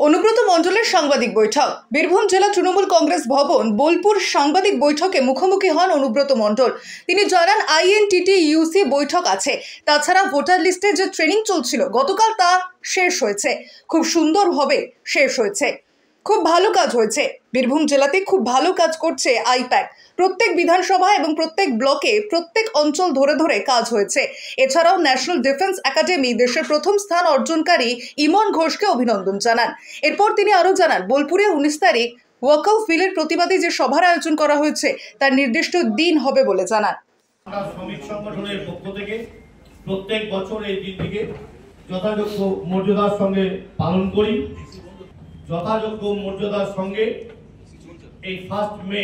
অনুব্রত মণ্ডলের সাংবাদিক বৈঠক। বীরভূম জেলা তৃণমূল কংগ্রেস ভবন বোলপুর সাংবাদিক বৈঠকে মুখোমুখি হন অনুব্রত মণ্ডল। তিনি জানান INTTUC বৈঠক আছে, তাছাড়া ভোটার লিস্টে যে ট্রেনিং চলছিল গতকাল তা শেষ হয়েছে, খুব সুন্দরভাবে শেষ হয়েছে, খুব ভালো কাজ হয়েছে। বীরভূম জেলাতে খুব ভালো কাজ করছে আইপ্যাক। প্রত্যেক বিধানসভা এবং প্রত্যেক ব্লকে প্রত্যেক অঞ্চল ধরে ধরে কাজ হয়েছে। এছাড়াও ন্যাশনাল ডিফেন্স একাডেমি দেশের প্রথম স্থান অর্জনকারী ইমন ঘোষকে অভিনন্দন জানান। এরপর তিনি আরও জানান, বোলপুরে 19 তারিখ ওয়াকআউট বিলের প্রতিবাদে যে সভার আয়োজন করা হয়েছে তার নির্দিষ্ট দিন হবে বলে জানান। শ্রমিক সংগঠনের পক্ষ থেকে প্রত্যেক বছর এই দিনটিকে যথাযোগ্য মর্যাদার সঙ্গে পালন করি। যথাযোগ্য মর্যাদার সঙ্গে এই 1 মে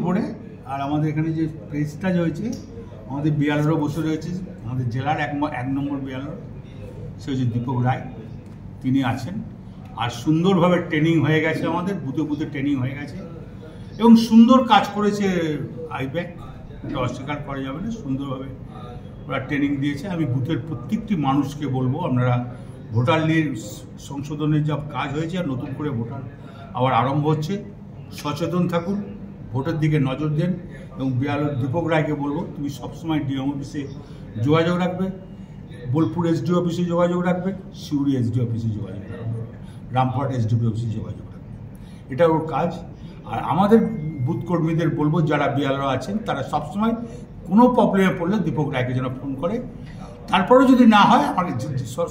উপরে আর আমাদের এখানে যে প্রেসটা হয়েছে, আমাদের বিয়ালরও বসে রয়েছে। আমাদের জেলার এক নম্বর বিয়ালর সে হচ্ছে দীপক রায়, তিনি আছেন। আর সুন্দরভাবে ট্রেনিং হয়ে গেছে, আমাদের বুথে বুথে ট্রেনিং হয়ে গেছে এবং সুন্দর কাজ করেছে আইপ্যাক, এটা অস্বীকার করা যাবে না। সুন্দরভাবে ওরা ট্রেনিং দিয়েছে। আমি বুথের প্রত্যেকটি মানুষকে বলবো, আপনারা ভোটার লিস্ট সংশোধনের যা কাজ হয়েছে আর নতুন করে ভোটার আবার আরম্ভ হচ্ছে, সচেতন থাকুন, ভোটের দিকে নজর দেন। এবং বিয়ালর দীপক রায়কে বলবো, তুমি সবসময় ডিএম অফিসে যোগাযোগ রাখবে, বোলপুর এসডি অফিসে যোগাযোগ রাখবে, সিউড়ি এসডি অফিসে যোগাযোগ রাখবে, রামপুরহাট এসডিপি অফিসে যোগাযোগ রাখবে। এটা ওর কাজ। আর আমাদের বুথ কর্মীদের বলবো, যারা বিয়ালরা আছেন তারা সবসময় কোনো প্রবলেমে পড়লে দীপক রায়কে যেন ফোন করে। তারপরে যদি না হয় আমাকে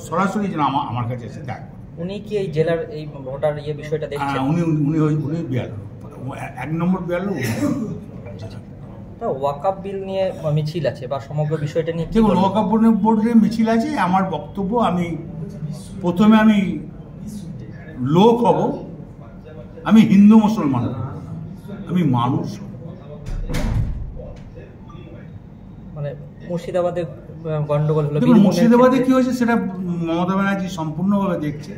সরাসরি যেন আমার কাছে এসে দেখা। উনি কি এই জেলার এই ভোটার বিষয়টা দেখছেন? উনি বিয়ালর, 1 নম্বর বিয়ালর। ওয়াকআপ বিল নিয়ে মিছিল আছে বা সমগ্র বিষয়টা নিয়ে দেখুন, ওয়াকআপ বোর্ডের মিছিল আছে। আমার বক্তব্য, প্রথমে আমি লোক হব, আমি হিন্দু মুসলমান, আমি মানুষ। মানে মুর্শিদাবাদে গন্ডগোল হলো, দেখুন মুর্শিদাবাদে কি হয়েছে সেটা মমতা ব্যানার্জি সম্পূর্ণভাবে দেখছে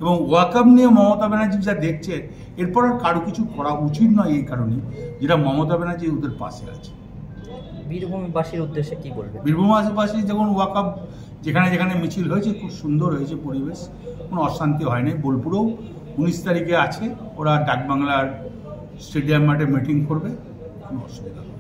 এবং ওয়াকআপ নিয়ে মমতা ব্যানার্জি যা দেখছে, এরপর আর কারো কিছু করা উচিত নয়। এই কারণে যেটা মমতা ব্যানার্জি ওদের পাশে আছে। বীরভূমবাসীর উদ্দেশ্যে কি বলবেন? বীরভূমবাসী যখন ওয়াকআপ যেখানে যেখানে মিছিল হয়েছে, খুব সুন্দর হয়েছে পরিবেশ, কোনো অশান্তি হয়নি। বোলপুরেও 19 তারিখে আছে, ওরা ডাকবাংলার স্টেডিয়াম মাঠে মিটিং করবে, কোনো অসুবিধা হবে।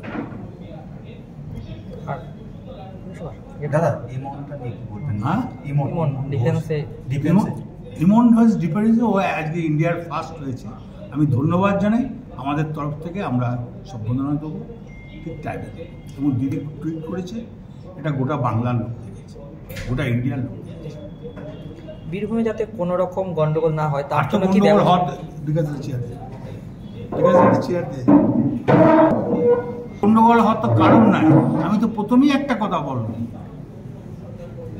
ইমন ডিফেন্সে ও আজকে ইন্ডিয়ার ফার্স্ট হয়েছে। আমি ধন্যবাদ জানাই, আমাদের তরফ থেকে আমরা সম্বোধনা দেবো ঠিক টাইমে। এবং দিদি টুইট করেছে, এটা গোটা বাংলার লোক দেখেছে, গোটা ইন্ডিয়ার লোক দেখেছে। বীরভূমে যাতে কোনো রকম গন্ডগোল না হয় তার জন্য কি গন্ডগোল হওয়ার তো কারণ নাই। আমি তো প্রথমেই একটা কথা বলবো,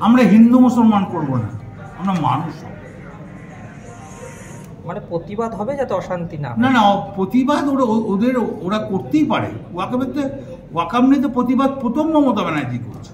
আমরা হিন্দু মুসলমান করব না, আমরা মানুষ। মানে প্রতিবাদ হবে যাতে অশান্তি না। না, প্রতিবাদ ওরা করতেই পারে। ওয়াকআপ নিয়ে তো প্রতিবাদ প্রথম মমতা ব্যানার্জি করছে।